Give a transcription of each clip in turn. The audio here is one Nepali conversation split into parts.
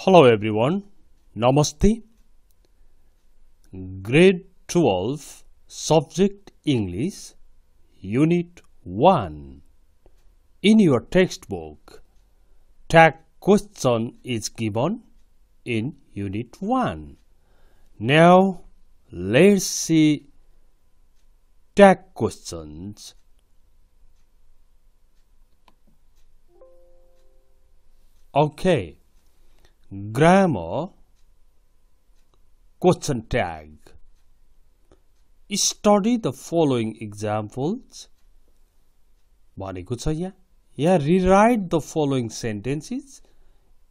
Hello everyone, Namaste. Grade 12, Subject English, Unit 1. In your textbook, tag question is given in Unit 1. Now, let's see tag questions. Okay. Grammar question tag. Study the following examples. भनेको छ यहाँ rewrite the following sentences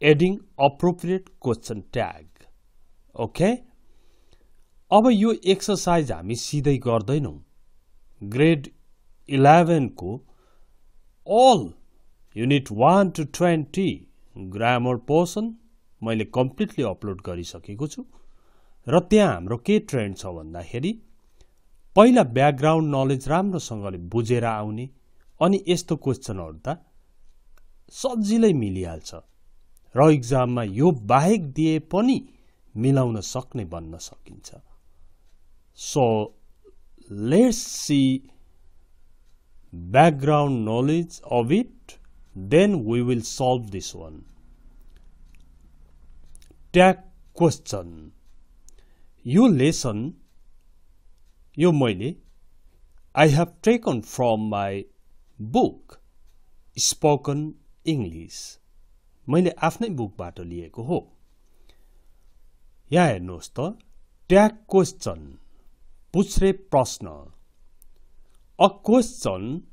adding appropriate question tag. Okay? अब यो एक्सरसाइज हामी सिधै गर्दैनौं. ग्रेड 11 को all unit 1 to 20 grammar portion मैले कम्प्लिटली अपलोड गरिसकेको छु र त्यहाँ हाम्रो के ट्रेन्ड छ भन्दाखेरि पहिला ब्याकग्राउन्ड नलेज राम्रोसँगले बुझेर आउने अनि यस्तो क्वेशनहरु त सजिलै मिलिहाल्छ र एक्जाममा यो बाहेक दिए पनि मिलाउन सक्ने बन्न सकिन्छ. So let's see background knowledge of it, then we will solve this one. Tag question. Your lesson, I have taken from my book, Spoken English. मैले आफ्नै बुकबाट लिएको हो. यहाँ हेर्नुहोस् त, tag question, पुछ्रे प्रश्न. A question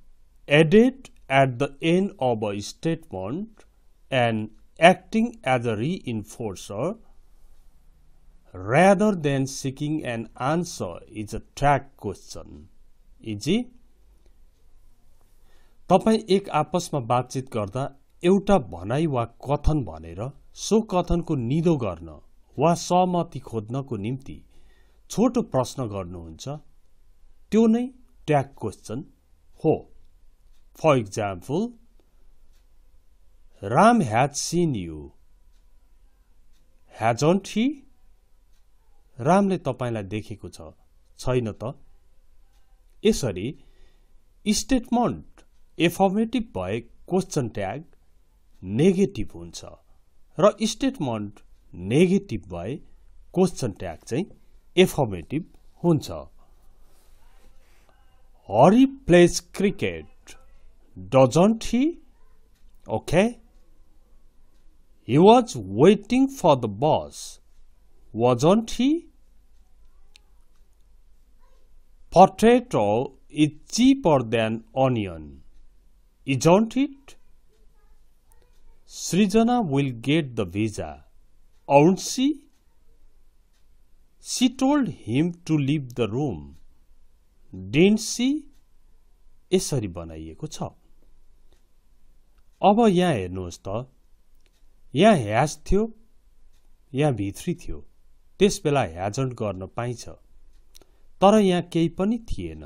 added at the end of a statement and acting as a reinforcer rather than seeking an answer is a tag question. Easy तपाई एक आपसमा बातचित गर्दा एउटा भनाइ वा कथन भनेर सो कथनको निदो गर्न वा सहमति खोज्नको निम्ति छोटो प्रश्न गर्नुहुन्छ त्यो नै tag question हो. For example, Ram had seen you. Hasn't he? रामले तपाईलाई देखेको छ, छैन त? यसरी स्टेटमेन्ट एफर्मेटिभ भए क्वेशन ट्याग नेगेटिभ हुन्छ र स्टेटमेन्ट नेगेटिभ भए क्वेशन ट्याग चाहिँ एफर्मेटिभ हुन्छ. Hari plays cricket, doesn't he? Okay. He was waiting for the bus, wasn't he? Potato is cheaper than onion, isn't it? Srijana will get the visa, won't she? She told him to leave the room. Didn't she? यसरी बनाइएको छ. अब यहाँ हेर्नुहोस् त, यहाँ ह्याज थियो, यहाँ भित्री थियो, त्यसबेला ह्याजन्ट गर्न पाइन्छ, तर यहाँ केही पनि थिएन.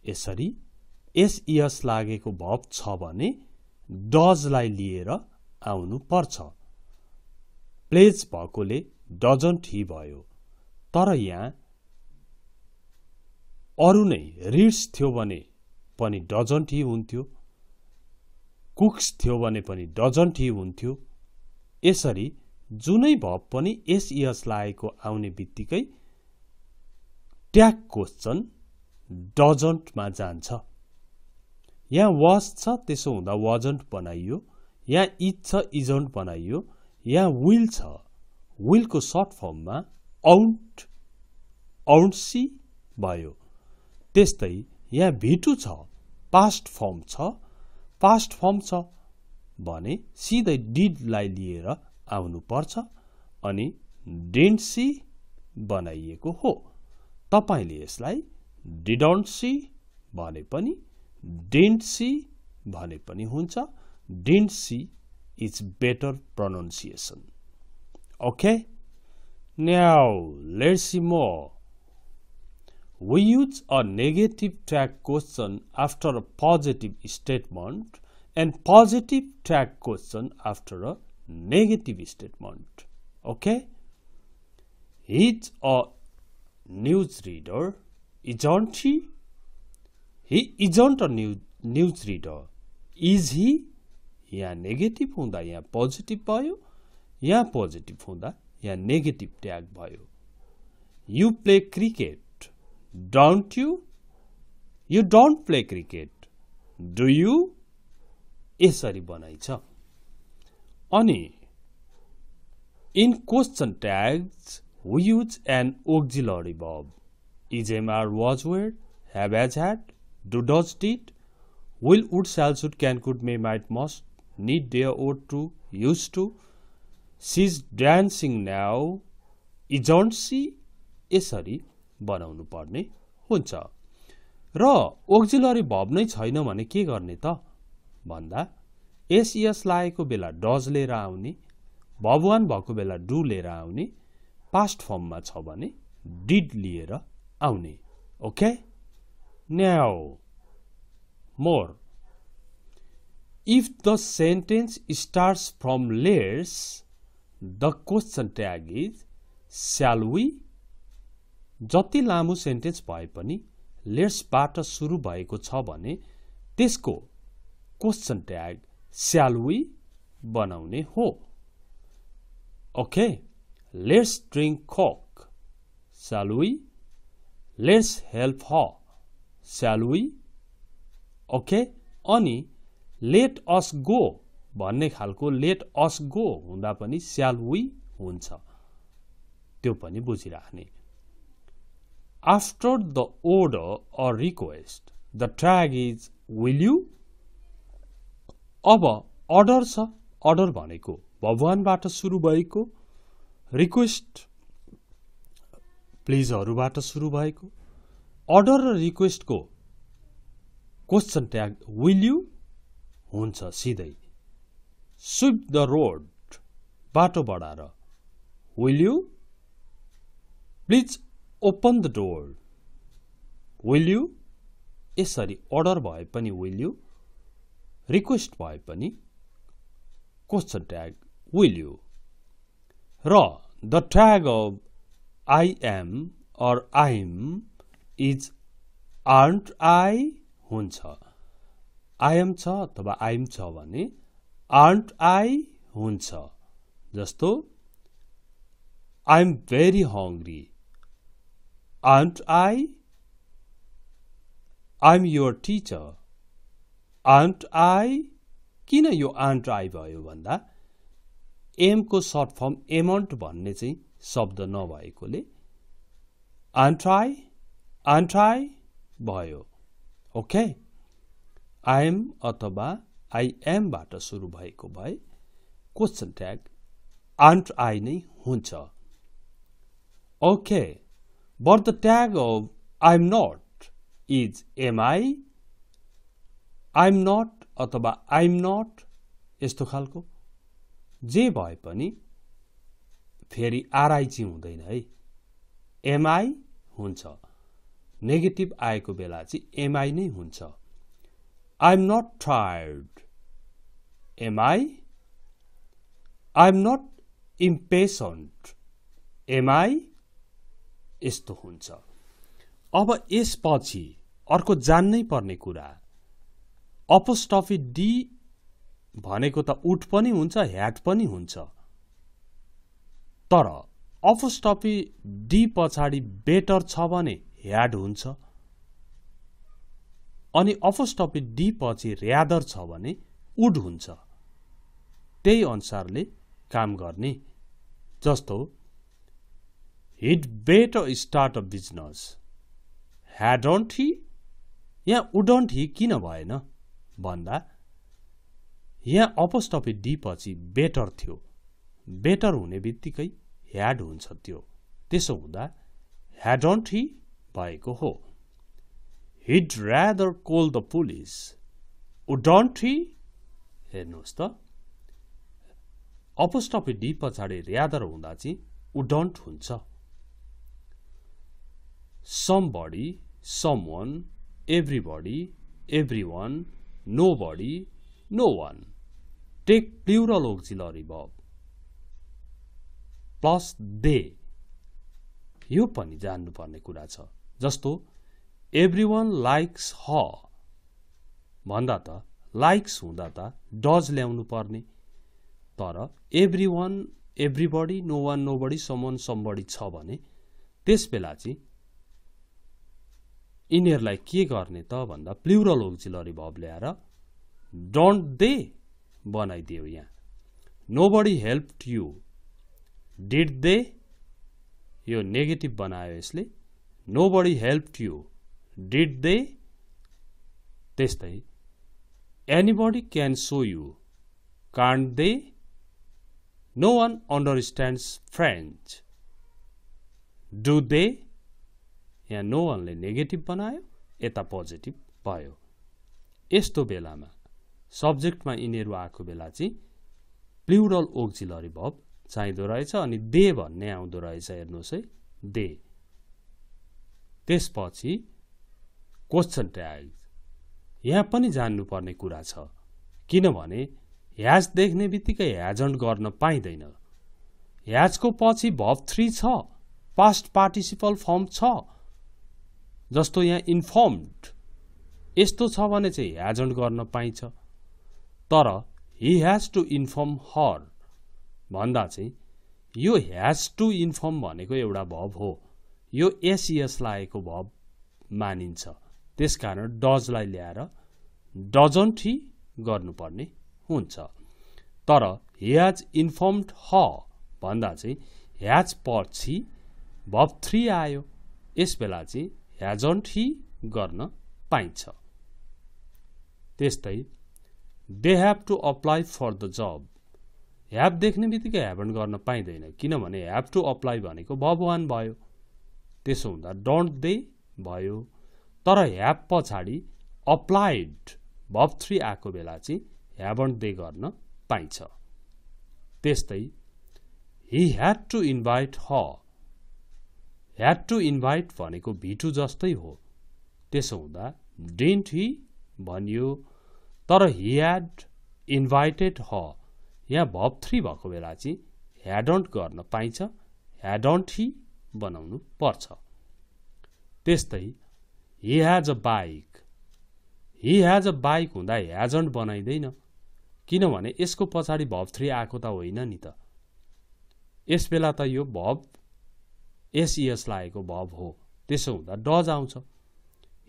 यसरी एस लागेको भर्ब छ भने डजलाई लिएर आउनु पर्छ. प्लेज भएकोले डजन्ट ही भयो, तर यहाँ अरु नै रिड्स थियो भने पनि डजन्ट ही हुन्थ्यो, कुक्स थियो भने पनि डजन्ट ही हुन्थ्यो. यसरी जुनै भर्ब पनि एस लागेको आउने बित्तिकै ट्याग क्वेशन डजन्ट मा जान्छ. यहाँ वाज छ, त्यसो हुँदा वाजन्ट बनाइयो. यहाँ इज छ, इजन्ट बनाइयो. यहाँ विल छ, विल को सर्ट फर्ममा आउन्ट, आउन्ट सी भयो. त्यस्तै यहाँ भिटु छ, पास्ट फर्म छ, पास्ट फर्म छ भने सिधै डिड लाई लिएर आउनु पर्छ अनि डिडन्ट सी बनाइएको हो. तपाईले यसलाई डिडन्ट सी भने पनि डिडन्ट सी भने पनि हुन्छ. Didn't see is better pronunciation. Okay, now let's see more. We use a negative tag question after a positive statement and positive tag question after a negative statement. Okay? He's a newsreader, isn't he? He isn't a newsreader. Is he? यहाँ नेगेटिभ हुँदा यहाँ पोजिटिभ भयो, यहाँ पोजिटिभ हुँदा यहाँ नेगेटिभ ट्याग भयो. You play cricket, don't you? You don't play cricket, do you? यसरी बनाइ छ. अनि in question tags we use an auxiliary verb. Is, am, are, was, were, have, has, had, do, does, did, will, would, shall, should, can, could, may, might, must, need, dare, ought to, used to, she's dancing now, isn't she? यसरी बनाउनु पर्ने हुन्छ. र auxiliary verb नै छैन भने के गर्ने त भन्दा एस लागेको बेला डज लिएर आउने, verb 1 भएको बेला डु लिएर आउने, पास्ट फर्ममा छ भने डिड लिएर आउने. Okay? Now more. If the sentence starts from let's, the question tag is shall we? जति लामो सेन्टेन्स भए पनि लेट्सबाट सुरु भएको छ भने त्यसको क्वेशन ट्याग shall we बनाउने हो. Okay? Let's drink Coke. Shall we? Let's help her. Shall we? Okay? अनि let us go भन्ने खालको let us go हुँदा पनि shall we हुन्छ. त्यो पनि बुझिराख्ने. After the order or request, the tag is will you? अब order छ. order भनेको भगवानबाट सुरु भएको, रिक्वेस्ट प्लिजहरूबाट सुरु भएको, order र रिक्वेस्टको क्वेशन ट्याग will you हुन्छ सिधै. Sweep the road बाटो बढाएर will you? Please open the door. Will you? यसरी order भए पनि will you, रिक्वेस्ट भए पनि क्वेशन ट्याग will you. र the tag of I am or I'm is aren't I हुन्छ. I am छ अथवा I'm छ भने aren't I हुन्छ. जस्तो I'm very hungry. Aren't I? I'm your teacher. Aren't I? किन यो aren't I भयो भन्दा am को सर्ट फर्म amount भन्ने चाहिँ शब्द नभएकोले aren't I भयो. ओके? I am अथवा I am बाट सुरु भएको भए क्वेशन ट्याग aren't I नै हुन्छ. Okay? But the tag of I'm not is am I? I'm not अथवा I'm not यस्तो खालको जे भए पनि फेरि RI चाहिँ हुँदैन है. am I हुन्छ. नेगेटिभ आएको बेला चाहिँ am I नै हुन्छ. I'm not tired. Am I? I'm not impatient. Am I? यस्तो हुन्छ. अब यसपछि अर्को जान्नै पर्ने कुरा, अपोस्ट्रोफी डी भनेको त उड पनि हुन्छ, ह्याड पनि हुन्छ. तर अपोस्ट्रोफी डी पछाडि बेटर छ भने ह्याड हुन्छ, अनि अपोस्ट्रोफी डी पछि र्यादर छ भने उड हुन्छ. त्यही अनुसारले काम गर्ने. जस्तो he'd better start a business. Hadn't he? यहाँ wouldn't he किन भएन भन्दा यहाँ अपोस्ट्रोफी डी पछि बेटर थियो. बेटर हुने बित्तिकै ह्याड हुन्छ त्यो. त्यसो हुँदा hadn't he भएको हो. He'd rather call the police. Wouldn't he? हेर्नुहोस् त, अपोस्ट्रोफी डी पछाडि rather हुँदा चाहिँ wouldn't हुन्छ. Somebody, someone, everybody, everyone, nobody, no one. Take plural auxiliary verb. Plus they, यो पनि जान्नुपर्ने कुरा छ। जस्तो एभ्रीवन लाइक्स हर भन्दा त लाइक्स हुँदा त डज ल्याउनु पर्ने, तर everyone, everybody, no one, nobody, someone, somebody छ भने त्यस बेला चाहिँ यिनीहरूलाई के गर्ने त भन्दा प्लुरल ऑक्सिलरी वर्ब ल्याएर डोन्ट दे बनाइदियो। यहाँ nobody helped you, did they, यो नेगेटिभ बनायो यसले, nobody helped you, did they. त्यस्तै anybody can show you, can't they, no one understands French, do they. यहाँ नो वानले नेगेटिभ बनायो, यता पोजिटिभ भयो। यस्तो बेलामा सब्जेक्टमा यिनीहरू आएको बेला चाहिँ प्लुरल ऑक्सिलरी वर्ब चाहिँदो रहेछ अनि दे भन्ने आउँदो रहेछ। हेर्नुहोस् है, दे। त्यसपछि क्वेसन ट्याग, यहाँ पनि जान्नुपर्ने कुरा छ, किनभने ह्याज देख्ने बित्तिकै ह्याजन्ट गर्न पाइँदैन। ह्याजको पछि भर्ब 3 छ, पास्ट पार्टिसिपल फर्म छ। जस्तो यहाँ इन्फर्म्ड, यस्तो छ भने चाहिँ ह्याजन्ट गर्न पाइन्छ। तर ही ह्याज टु इन्फर्म हर भन्दा चाहिँ यो ह्याज टु इन्फर्म भनेको एउटा भर्ब हो, यो एसइएस लागेको भर्ब मानिन्छ। त्यसकारण डजलाई ल्याएर डजन्ट ही गर्नुपर्ने हुन्छ। तर ही ह्याज इन्फर्म्ड हर भन्दा चाहिँ ह्याज पछि भर्ब 3 आयो, यस बेला चाहिँ ह्याजन्ट ही गर्न पाइन्छ। त्यस्तै they have to apply for the job, have देख्ने बित्तिकै ह्याभन्ट गर्न पाइँदैन, किनभने ह्याभ टु अप्लाई भनेको भर्ब 1 भयो। त्यसो हुँदा डोन्ट दे भयो। तर ह्याभ पछाडि अप्लाइड भर्ब 3 आएको बेला चाहिँ ह्याभन्ट दे गर्न पाइन्छ। त्यस्तै he had to invite her, had to invite भनेको V2 जस्तै हो। त्यसो हुँदा डिन्ट ही भनियो। तर ही ह्याड इन्भाइटेड हर, यहाँ भर्ब 3 भएको बेला चाहिँ ह्याडन्ट गर्न पाइन्छ, ह्याडन्ट ही बनाउनु पर्छ। त्यस्तै he has a bike, he has a bike हुँदा ह्याजन्ट बनाइँदैन, किनभने यसको पछाडि भर्ब 3 आएको त होइन नि त। यस बेला त यो भर्ब एसइएस लागेको भर्ब हो। त्यसो हुँदा डज आउँछ।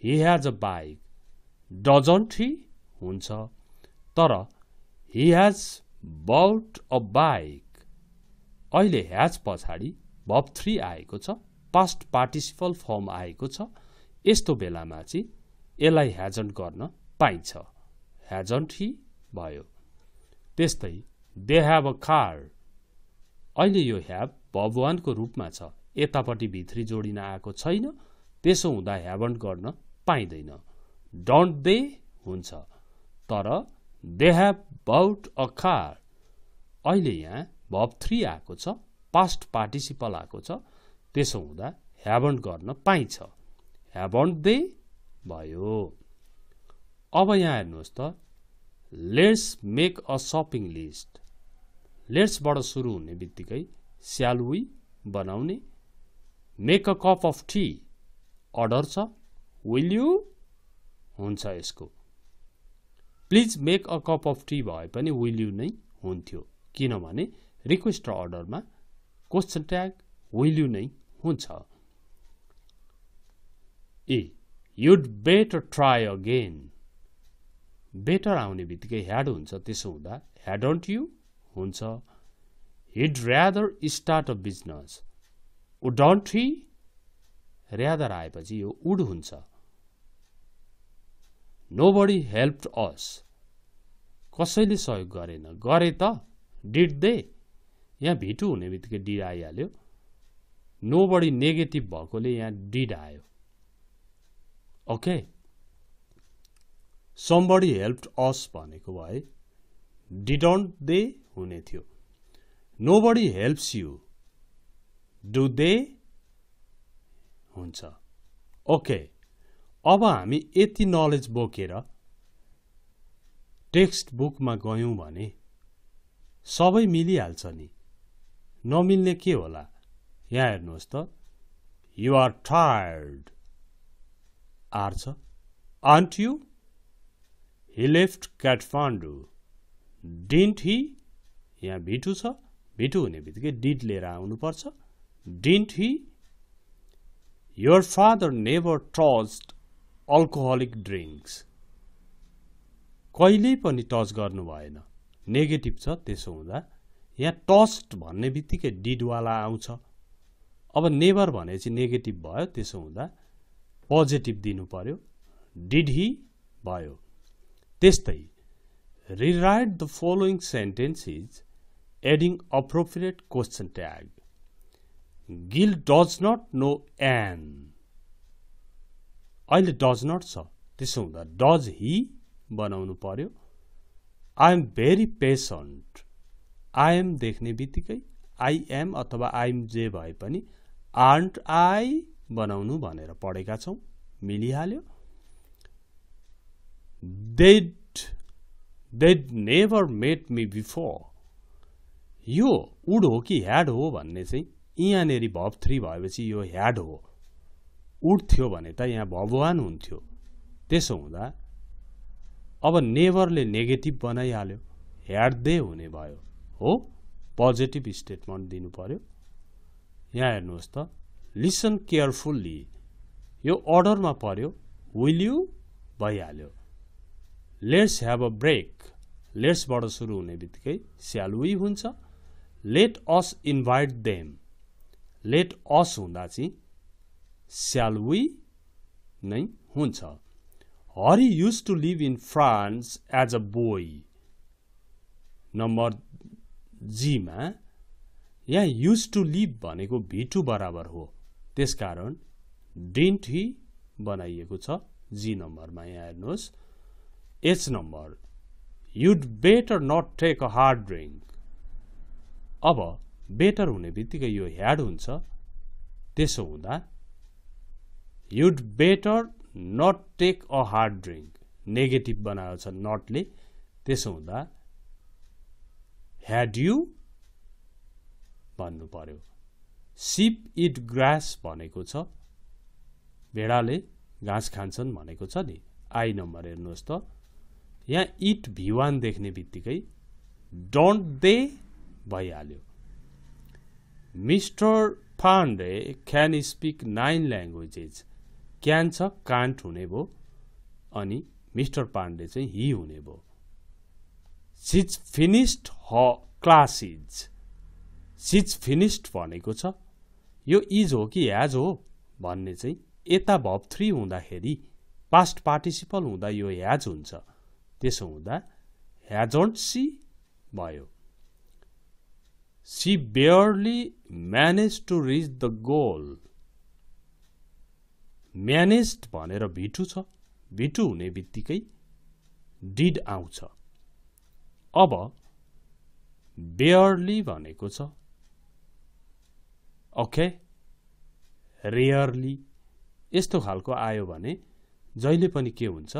ही ह्याज अ बाइक, डजन्ट ही हुन्छ। तर ही ह्याज बाउट अ बाइक, अहिले ह्याज पछाडि भर्ब 3 आएको छ, पास्ट पार्टिसिपल फर्म आएको छ। यस्तो बेलामा चाहिँ यसलाई ह्याजन्ट गर्न पाइन्छ, ह्याजन्ट ही भयो। त्यस्तै दे हेभ अ कार, अहिले यो हेभ भर्ब 1 को रूपमा छ, यतापट्टि V3 जोडिन आएको छैन। त्यसो हुँदा ह्याभन्ट गर्न पाइँदैन, डोन्ट दे हुन्छ। तर they have bought a car, अहिले यहाँ भर्ब 3 आएको छ, पास्ट पार्टिसिपल आएको छ। त्यसो हुँदा ह्याभन्ट गर्न पाइन्छ, ह्याभन्ट दे भयो। अब यहाँ हेर्नुहोस् त, let's make a shopping list, लेट्सबाट सुरु हुने बित्तिकै स्याल वी बनाउने। Make a cup of tea order छ, विल यु हुन्छ यसको। Please make a cup of tea भए पनि विल यु नै हुन्थ्यो, किनभने रिक्वेस्ट र अर्डरमा क्वेसन ट्याग विल यु नै हुन्छ। A you'd better try again, better आउने बित्तिकै ह्याड हुन्छ। त्यसो हुँदा ह्याडन्ट यु हुन्छ। He'd rather start a business, wouldn't he, rather आएपछि यो वुड हुन्छ। नोबडी हेल्प्ड अस, कसैले सहयोग गरेन, गरे त, डिड दे, यहाँ V2 हुने बित्तिकै डिड आइहाल्यो। नोबडी नेगेटिभ भएकोले यहाँ डिड आयो। ओके, समबडी हेल्प्ड अस भनेको भए डिडन्ट दे हुने थियो। Nobody helps you, do they हुन्छ। ओके, अब हामी यति नलेज बोकेर टेक्स्ट बुकमा गयौं भने सबै मिलिहाल्छ नि। नमिल्ने के होला? यहाँ हेर्नुहोस् त, यु आर टायर्ड आर छ, aren't you? He left Kathmandu, didn't he? यहाँ भिटु छ, भिटु हुने बित्तिकै डिड लिएर आउनुपर्छ, didn't he? Your father never touched alcoholic drinks, कहिल्यै पनि टच गर्नु भएन, नेगेटिभ छ। त्यसो हुँदा यहाँ टच्ड भन्ने बित्तिकै डिडवाला आउँछ। अब नेभर भनेपछि नेगेटिभ भयो, त्यसो हुँदा पोजिटिभ दिनु पर्यो, डिड ही भयो। त्यस्तै rewrite the following sentences adding appropriate question tag. Gill does not know Ann, अहिले डज नट छ, त्यसो हुँदा डज ही बनाउनु पर्यो। I am very patient, I am देख्ने बित्तिकै आई एम अथवा आई एम जे भए पनि आन्ट आई बनाउनु भनेर पढेका छौँ, मिलिहाल्यो। They'd never met me before, यो वुड हो कि ह्याड हो भन्ने चाहिँ यहाँनेरि भब 3 भएपछि यो ह्याड हो, वुड थियो भने त यहाँ भब 1 हुन्थ्यो। त्यसो हुँदा अब नेभरले नेगेटिभ बनाइहाल्यो, ह्याड दे हुने भयो, हो पोजिटिभ स्टेटमेन्ट दिनु पर्यो। यहाँ हेर्नुहोस् त, लिसन केयरफुल्ली, यो अर्डरमा पर्यो, विल यु भइहाल्यो। लेट्स ह्याभ अ ब्रेक, लेट्सबाट सुरु हुने बित्तिकै स्याल वी हुन्छ। Let us invite them, let us हुँदा चाहिँ स्याल वी नै हुन्छ। Hari used to live in France as a boy, number जीमा यहाँ युज टु लिभ भनेको भिटु बराबर हो, त्यसकारण डिन्ट ही बनाइएको छ जी नम्बरमा। यहाँ हेर्नुहोस् H number, you'd better not take a hard drink. अब बेटर हुने बित्तिकै यो ह्याड हुन्छ, त्यसो हुँदा you'd better not take a hard drink, negative बनाएको छ नटले, त्यसो हुँदा ह्याड यु भन्नु पर्यो। सिप इट ग्रास भनेको छ, भेडाले घाँस खान्छन् भनेको छ नि। आई नम्बर हेर्नुहोस् त, यहाँ इट V1 देख्ने बित्तिकै डोन्ट दे भइहाल्यो। Mister Pandey can speak 9 languages, can छ कान्ट हुने भयो, अनि मिस्टर पाण्डे चाहिँ ही हुने भयो। She's finished her classes, she's finished भनेको छ, यो इज हो कि ह्याज हो भन्ने चाहिँ यता भब 3 हुँदाखेरि पास्ट पार्टिसिपल हुँदा यो ह्याज हुन्छ, त्यसो हुँदा ह्याजन्ट सी भयो। She barely manage to reach the goal, managed भनेर भिटु छ, भिटु हुने बित्तिकै डिड आउँछ। अब बेयरली भनेको छ, ओके, रेयरली यस्तो खालको आयो भने जहिले पनि के हुन्छ,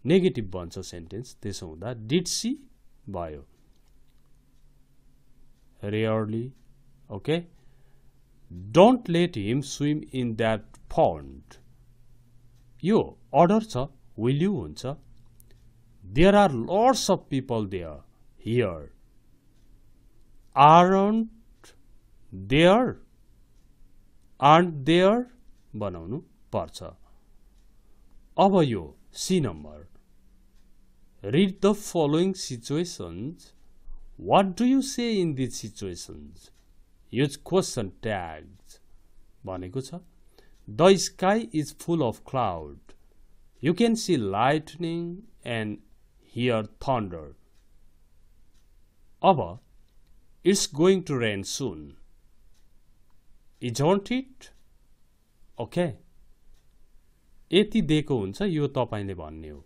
नेगेटिभ बन्छ सेन्टेन्स, त्यसो हुँदा डिड सी भयो। Rarely, okay. Don't let him swim in that pond, यो अर्डर छ, विल यु हुन्छ। There are lots of people there here, aren't there, aren't there बनाउनु पर्छ। अब यो C number, read the following situations, what do you say in this situations, use question tags भनेको छ। The sky is full of cloud, you can see lightning and hear thunder. अब it's going to rain soon, isn't it, okay. यति दिएको हुन्छ, यो तपाईले भन्ने हो,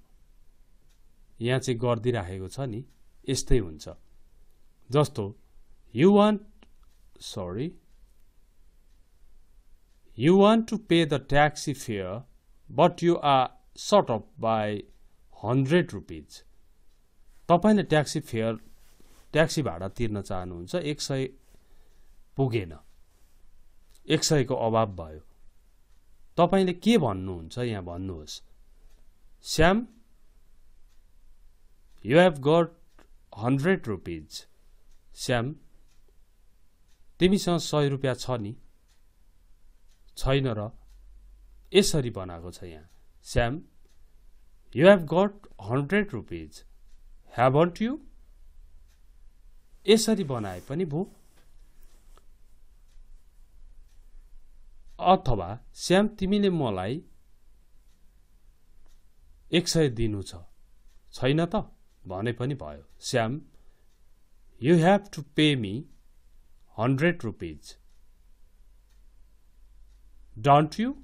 यहाँ चाहिँ गरिदिराखेको छ नि, यस्तै हुन्छ। जस्तो you want to pay the taxi fare but you are short of by 100 rupees. तपाईँले ट्याक्सी भाडा तिर्न चाहनुहुन्छ, 100 पुगेन, 100 को अभाव भयो। तपाईले के भन्नुहुन्छ यहाँ भन्नुहोस्, Shyam you have got 100 rupees। Shyam तिमीसँग 100 रुपैयाँ छ नि? छैन र? यसरी बनाएको छ यहाँ, Shyam you have got 100 rupees, haven't you? यसरी बनाए पनि भो। अथवा श्याम तिमीले मलाई 100 दिनु छ, छैन त? भने पनि भयो, Shyam you have to pay me 100 rupees, don't you?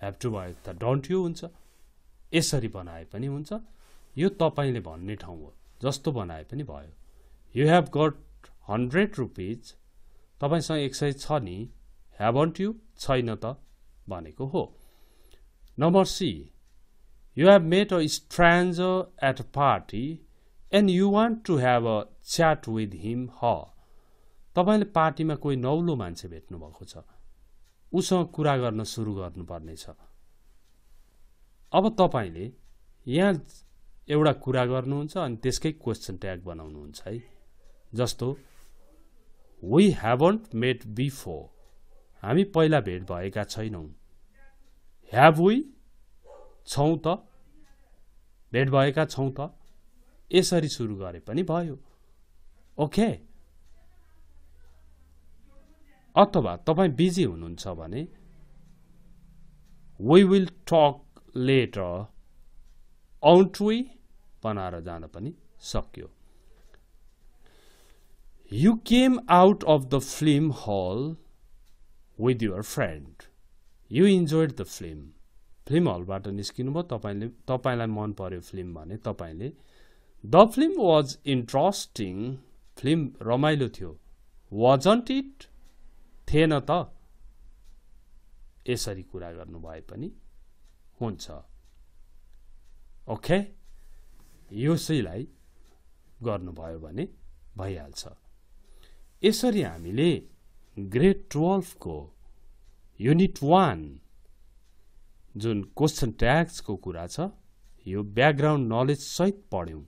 have to भयो त don't you हुन्छ। यसरी बनाए पनि हुन्छ, यो तपाईले भन्ने ठाउँ हो, जस्तो बनाए पनि भयो। you have got 100 rupees, तपाईसँग 100 छ नि? haven't you? छैन त भनेको हो। Number C, you have met a stranger at a party and you want to have a chat with him, her। तपाईले पार्टीमा कोही नौलो मान्छे भेट्नु भएको छ, उसँग कुरा गर्न सुरु गर्नुपर्ने छ। अब तपाईले यहाँ एउटा कुरा गर्नुहुन्छ अनि त्यसकै क्वेशन ट्याग बनाउनुहुन्छ है। जस्तो we haven't met before, हामी पहिला भेट भएका छैनौं। have we, छौं त, भेट भएका छौं त, यसरी सुरु गरे पनि भयो। ओके। अथवा तपाई बिजी हुनुहुन्छ भने we will talk later, won't we बनाएर जान पनि सक्यो। You came out of the film hall with your friend, you enjoyed the film। Film हलबाट निस्किनु भयो, तपाईलाई मन पर्यो फिल्म भने तपाईले the film was interesting, film रमाइलो थियो, wasn't it, थिएन त। यसरी कुरा गर्नु भए पनि हुन्छ। ओके, यसैलाई गर्नुभयो भने भइहाल्छ। यसरी हामीले ग्रेड 12 को युनिट 1 जुन क्वेशन ट्याग्स को कुरा छ, यो ब्याकग्राउन्ड नलेज सहित पढ्यौं।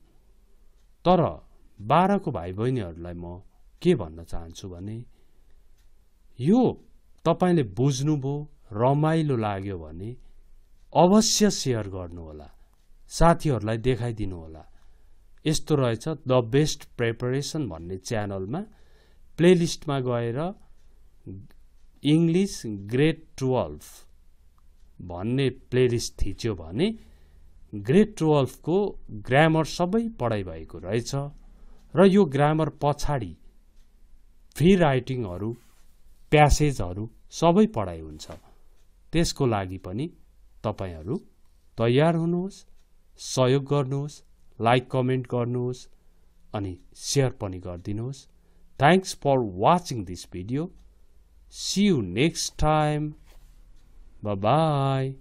तर 12 को भाइ बहिनीहरुलाई म के भन्न चाहन्छु भने यो तपाईले बुझ्नुभयो, रमाइलो लाग्यो भने अवश्य शेयर गर्नु होला, साथीहरुलाई देखाइदिनु होला। यस्तो रहेछ द बेस्ट प्रिपरेसन भन्ने च्यानलमा प्लेलिस्टमा गएर इंग्लिश ग्रेड 12 भन्ने प्लेलिस्ट थिच्यो भने ग्रेड 12 को ग्रामर सबै पढाइ भएको रहेछ र यो ग्रामर पछाडी फ्री राइटिङहरु, प्यासेजहरु सबै पढाइ हुन्छ। त्यसको लागि पनि तपाईहरु तयार हुनुहोस्, सहयोग गर्नुहोस्, लाइक कमेन्ट गर्नुहोस् अनि शेयर पनि गरिदिनुहोस्। Thanks for watching this video. See you next time. Bye-bye.